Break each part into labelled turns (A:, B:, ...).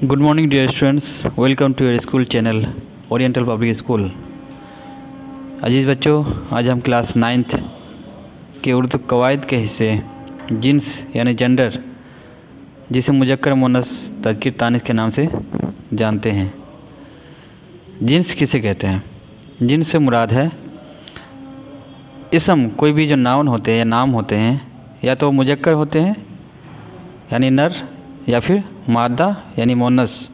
A: Good morning, dear students. Welcome to your school channel, Oriental Public School. अजीज़ बच्चों, आज हम class 9th के उर्दू कवायद के हिस्से जिन्स यानी जेंडर, जिसे मुजक्कर मुअन्नस तज़कीर तानीस के नाम से जानते हैं। जिन्स किसे कहते हैं? जिन्स से मुराद है इसम, कोई भी जो नाउन होते हैं या नाम होते हैं, या तो मुजक्कर होते हैं यानी नर, या फिर मादा यानी मुअन्नस।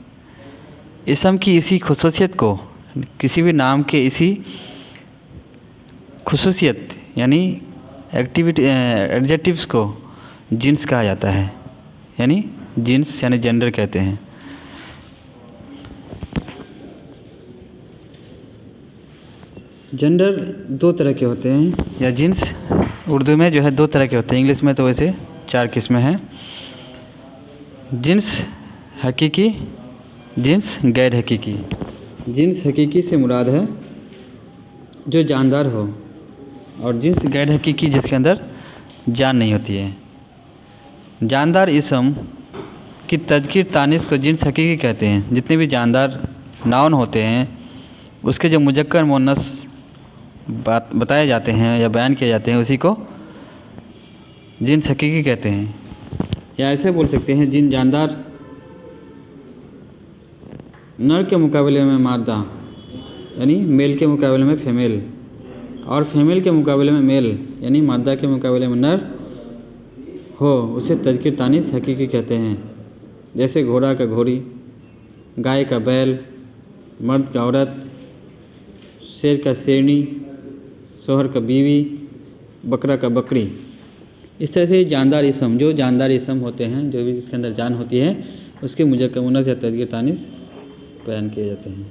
A: इसम की इसी खुसूसियत को, किसी भी नाम के इसी खुसूसियत यानी एडजेक्टिव्स को जिन्स कहा जाता है, यानी जिन्स यानी जेंडर कहते हैं। जेंडर दो तरह के होते हैं, या जिन्स उर्दू में जो है दो तरह के होते हैं। इंग्लिश में तो वैसे 4 किस्में हैं। जिन्स हकीकी, जिन्स गैर हकीकी। जिन्स हकीकी से मुराद है जो जानदार हो, और जिन्स गैर हकीकी जिसके अंदर जान नहीं होती है। जानदार इसम की तज़कीर तानीस को जिन्स हकीकी कहते हैं। जितने भी जानदार नाउन होते हैं उसके जो मुजक्कर मुअन्नस बताए जाते हैं या बयान किए जाते हैं, उसी को जिन्स हकीकी कहते हैं। या ऐसे बोल सकते हैं, जिन जानदार नर के मुकाबले में मादा यानी मेल के मुकाबले में फीमेल, और फीमेल के मुकाबले में मेल यानी मादा के मुकाबले में नर हो, उसे तज़कीर तानीस हकीकी कहते हैं। जैसे घोड़ा का घोड़ी, गाय का बैल, मर्द का औरत, शेर का शेरनी, शोहर का बीवी, बकरा का बकरी। इस तरह से जानदार इसम, जो जानदार इसम होते हैं, जो भी जिसके अंदर जान होती है, उसके मुजक्कर मुअन्नस या तज़कीर तानीस बयान किए जाते हैं।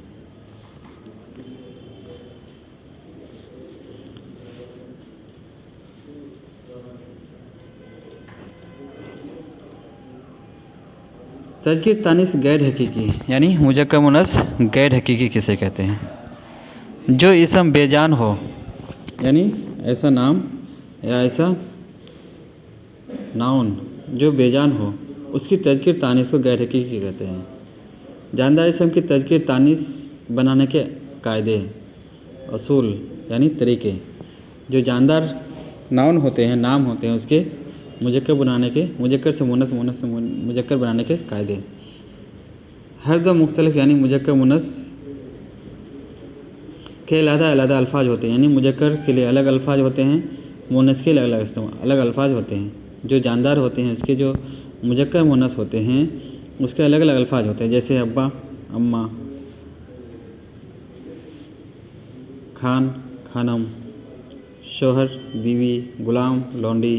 A: तज़कीर तानीस गैर हकीकी यानी मुजक्कर मुअन्नस गैर हकीकी किसे कहते हैं? जो इसम बेजान हो, यानी ऐसा नाम या ऐसा नाउन जो बेजान हो, उसकी तज़कीर तानीस को गैर हकीकी कहते हैं। जानदार इसम की तज़कीर तानीस बनाने के कायदे, असूल यानी तरीके। जो जानदार नाउन होते हैं, नाम होते हैं, उसके मुजक्कर बनाने के, मुजक्कर से मुअन्नस, मुअन्नस से मुजक्कर बनाने के कायदे। हर दो मुख्तलिफ यानी मुजक्कर मुअन्नस के अलग अल्फाज होते हैं, यानी मुजक्कर के लिए अलग अल्फाज होते हैं, मुअन्नस के लिए अलग अल्फाज होते हैं। जो जानदार होते हैं उसके जो मुजक्कर मुअन्नस होते हैं उसके अलग अलग अल्फाज होते हैं। जैसे अब्बा, अम्मा, खान, खानम, शोहर, बीवी, गुलाम, लौंडी,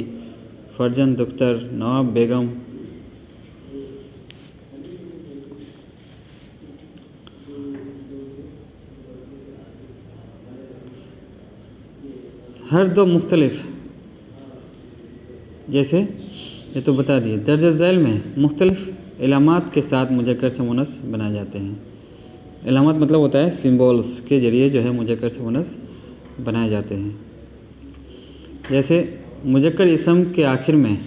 A: फर्जंद, दुख्तर, नवाब, बेगम। हर दो मुख्तलिफ, जैसे ये तो बता दिए। दर्ज झैल में मुख्तलिफ इलामात के साथ मुजक्कर से मुअन्नस बनाए जाते हैं। इलामात मतलब होता है सिम्बॉल्स के ज़रिए जो है मुजक्कर से मुअन्नस बनाए जाते हैं। जैसे मुजक्कर इसम के आखिर में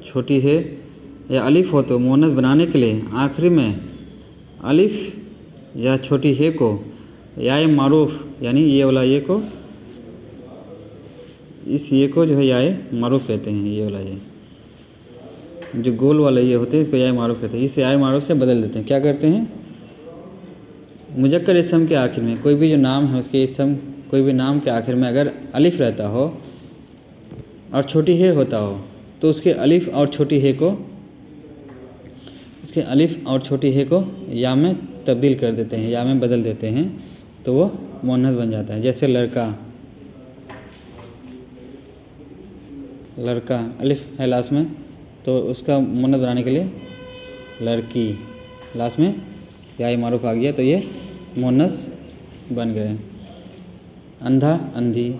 A: छोटी है या अलिफ हो तो मुअन्नस बनाने के लिए आखिरी में अलिफ या छोटी है को याए मारूफ, यानी ये वाला ये को, इस ये को जो है याए मारूफ कहते हैं। ये वाला ये जो गोल वाला ये होते हैं इसको याए मारूफ कहते हैं। इस याए मारूफ से बदल देते हैं। क्या करते हैं? मुजक्कर इसम के आखिर में कोई भी जो नाम है उसके इसम, कोई भी नाम के आखिर में अगर अलिफ रहता हो और छोटी है होता हो तो उसके अलिफ और छोटी है को, इसके अलिफ और छोटी है को या में तब्दील कर देते हैं, या में बदल देते हैं, तो वो मुअन्नस बन जाता है। जैसे लड़का, लड़का अलिफ है लास्ट में, तो उसका मुअन्नस बनाने के लिए लड़की, लास्ट में या मारूफ आ गया तो ये मुअन्नस बन गए। अंधा, अंधी,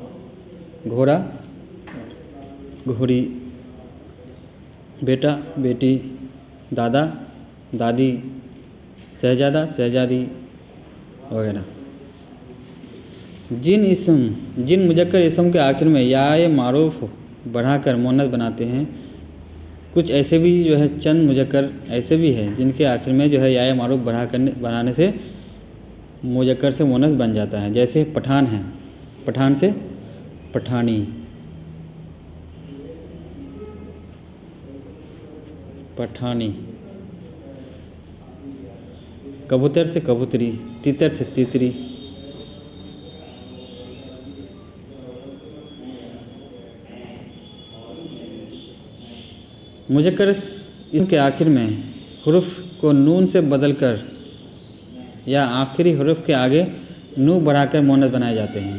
A: घोड़ा, घोड़ी, बेटा, बेटी, दादा, दादी, शहजादा, शहजादी वगैरह। जिन मुजक्कर इसम के आखिर में या मारूफ बढ़ाकर मुअन्नस बनाते हैं कुछ ऐसे भी जो है चंद मुजक्कर ऐसे भी हैं जिनके आखिर में जो है या मारूफ बनाने से मुजक्कर से मुअन्नस बन जाता है। जैसे पठान है, पठान से पठानी, पठानी। कबूतर से कबूतरी, तीतर से तीतरी। मुजक्कर इनके आखिर में हुरूफ को नून से बदलकर या आखिरी हुरूफ के आगे नू बढ़ाकर मुअन्नस बनाए जाते हैं।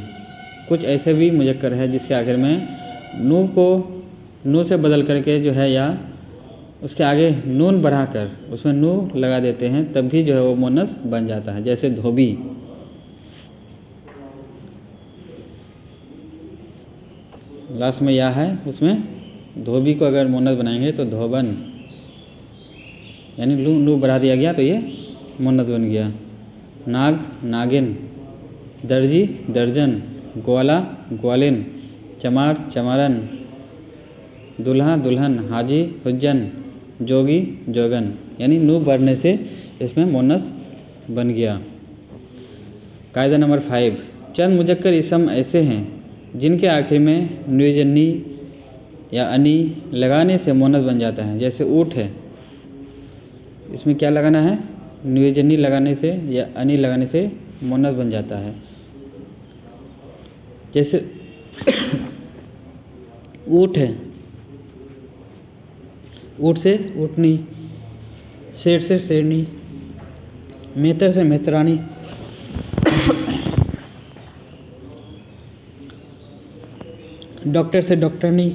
A: कुछ ऐसे भी मुजक्कर है जिसके आखिर में नू को नू से बदल करके जो है या उसके आगे नून बढ़ाकर उसमें नू लगा देते हैं, तब भी जो है वो मुअन्नस बन जाता है। जैसे धोबी, लास्ट में या है, उसमें धोबी को अगर मुअन्नस बनाएंगे तो धोबन, यानी नू बढ़ा दिया गया तो ये मुअन्नस बन गया। नाग, नागिन। दर्जी, दर्जन। ग्वाला, ग्वालिन। चमार, चमारन। दुल्हा, दुल्हन। हाजी, हुज्जन। जोगी, जोगन। यानी नू बढ़ने से इसमें मुअन्नस बन गया। कायदा नंबर 5, चंद मुजक्कर इसम ऐसे हैं जिनके आखिर में नुजन्नी या अनी लगाने से मुअन्नस बन जाता है। जैसे ऊँट है, इसमें क्या लगाना है? नुजन्नी लगाने से या अनी लगाने से मुअन्नस बन जाता है। जैसे ऊँट है, ऊँट से ऊँटनी, शेर से शेरनी, मेहतर से मेहतरानी, डॉक्टर से डॉक्टरनी।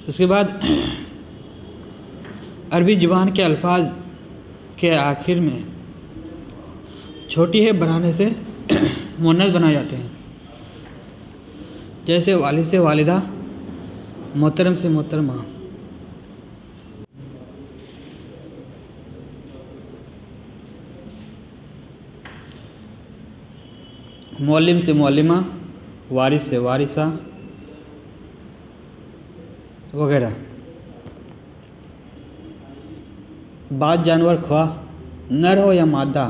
A: उसके बाद अरबी ज़ुबान के अल्फाज के आखिर में छोटी है बढ़ाने से मुअन्नस बनाए जाते हैं। जैसे वालिद से वालिदा, मोहतरम से मोहतरमा। मौलिम से मौलिमा, वारिस से वारिसा वगैरह। बाद जानवर ख्वाह नर हो या मादा,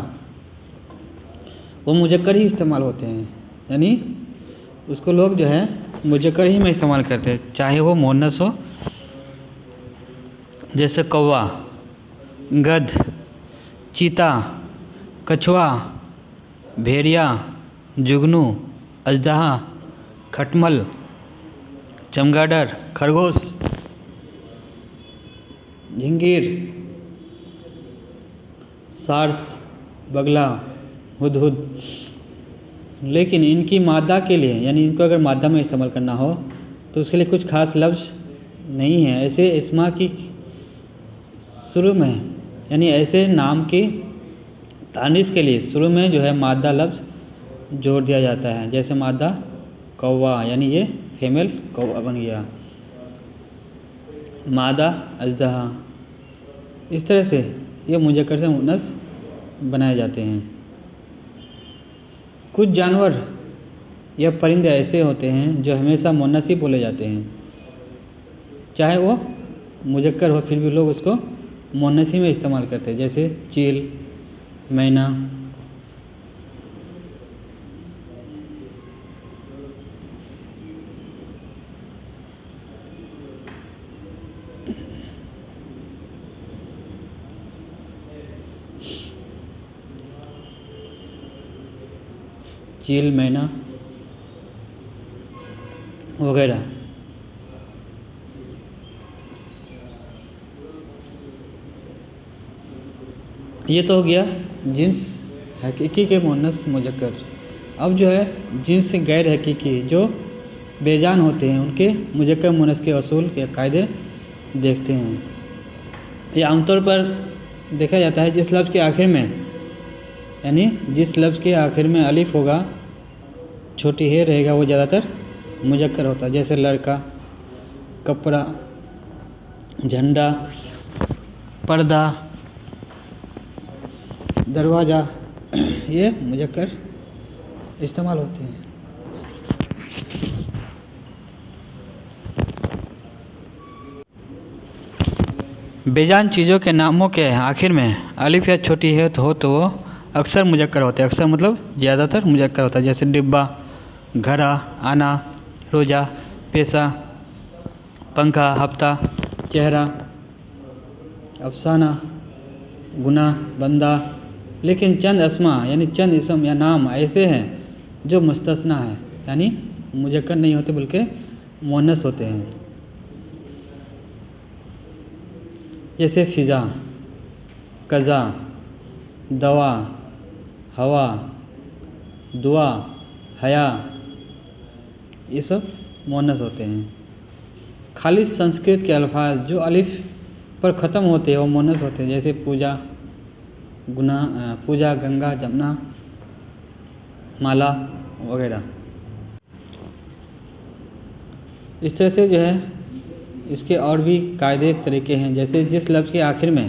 A: वो मुजक्कर ही इस्तेमाल होते हैं, यानी उसको लोग जो है मुजक्कर ही में इस्तेमाल करते हैं, चाहे वो मुअन्नस हो। जैसे कौवा, गध, चीता, कछुआ, भेड़िया, जुगनू, अजदहा, खटमल, चमगादड़, खरगोश, झिंगीर, सार्स, बगला, हुदहुद। लेकिन इनकी मादा के लिए, यानी इनको अगर मादा में इस्तेमाल करना हो तो उसके लिए कुछ खास लफ्ज़ नहीं है। ऐसे इस्मा की शुरू में, यानी ऐसे नाम की तानीस के लिए शुरू में जो है मादा लफ्ज़ जोड़ दिया जाता है। जैसे मादा कौवा, यानी ये फीमेल कौवा बन गया। मादा अजदहा। इस तरह से ये मुजक्कर से मुअन्नस बनाए जाते हैं। कुछ जानवर या परिंदे ऐसे होते हैं जो हमेशा मुअन्नस ही बोले जाते हैं, चाहे वो मुजक्कर हो फिर भी लोग उसको मुअन्नस ही में इस्तेमाल करते हैं। जैसे चील, मैना। चील, मैना वगैरह। ये तो हो गया जिन्स हकीकी के मुअन्नस मुजक्कर। अब जो है जिन्स से गैर हकीकी जो बेजान होते हैं उनके मुजक्कर मुअन्नस के असूल के कायदे देखते हैं। ये आमतौर पर देखा जाता है जिस लफ्ज़ के आखिर में, यानी जिस लफ्ज़ के आखिर में अलिफ होगा, छोटी हे रहेगा, वो ज़्यादातर मुजक्कर होता है। जैसे लड़का, कपड़ा, झंडा, पर्दा, दरवाज़ा, ये मुज़क्कर इस्तेमाल होते हैं। बेजान चीज़ों के नामों के आखिर में अलिफ या छोटी है तो वो अक्सर मुज़क्कर होते हैं। अक्सर मतलब ज़्यादातर मुज़क्कर होता है, जैसे डिब्बा, घड़ा, आना, रोज़ा, पैसा, पंखा, हफ्ता, चेहरा, अफसाना, गुनाह, बंदा। लेकिन चंद अस्मा यानी चंद इसम या नाम ऐसे हैं जो मुस्तस्ना है, यानी मुज़क्कर नहीं होते बल्कि मुअन्नस होते हैं। जैसे फ़िज़ा, कज़ा, दवा, हवा, दुआ, हया, ये सब मुअन्नस होते हैं। खालिस संस्कृत के अल्फाज जो अलिफ पर ख़त्म होते हैं वो मुअन्नस होते हैं, जैसे पूजा, पूजा, गंगा, जमुना, माला वगैरह। इस तरह से जो है इसके और भी कायदे तरीके हैं, जैसे जिस लफ्ज़ के आखिर में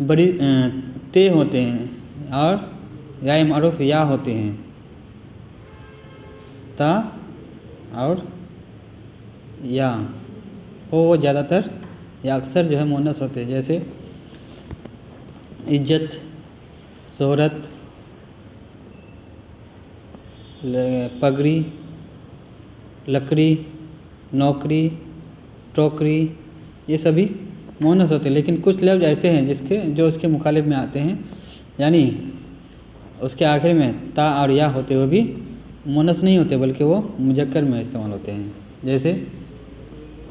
A: बड़ी ते होते हैं और या मारूफ या होते हैं, ता और या वो ज़्यादातर या अक्सर जो है मुअन्नस होते हैं, जैसे इज्जत, शोहरत, पगड़ी, लकड़ी, नौकरी, टोकरी, ये सभी मुअन्नस होते हैं। लेकिन कुछ लफ्ज़ ऐसे हैं जो उसके मुखालिफ में आते हैं, यानी उसके आखिर में ता और या होते हुए भी मुअन्नस नहीं होते बल्कि वो मुज़क्कर में इस्तेमाल होते हैं। जैसे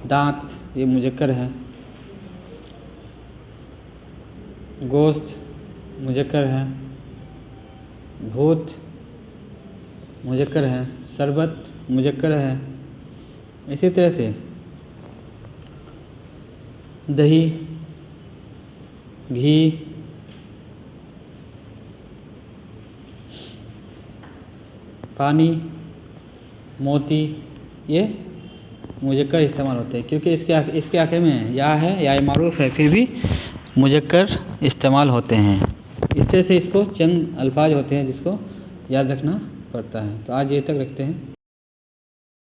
A: दांत, ये मुज़क्कर है, गोश्त मुज़क्कर है, भूत मुज़क्कर है, शरबत मुज़क्कर है। इसी तरह से दही, घी, पानी, मोती, ये मुज़क्कर इस्तेमाल होते हैं, क्योंकि इसके आखिर में या है या मारूफ है, फिर भी मुज़क्कर इस्तेमाल होते हैं। इस तरह से इसको चंद अल्फाज होते हैं जिसको याद रखना पड़ता है। तो आज ये तक रखते हैं।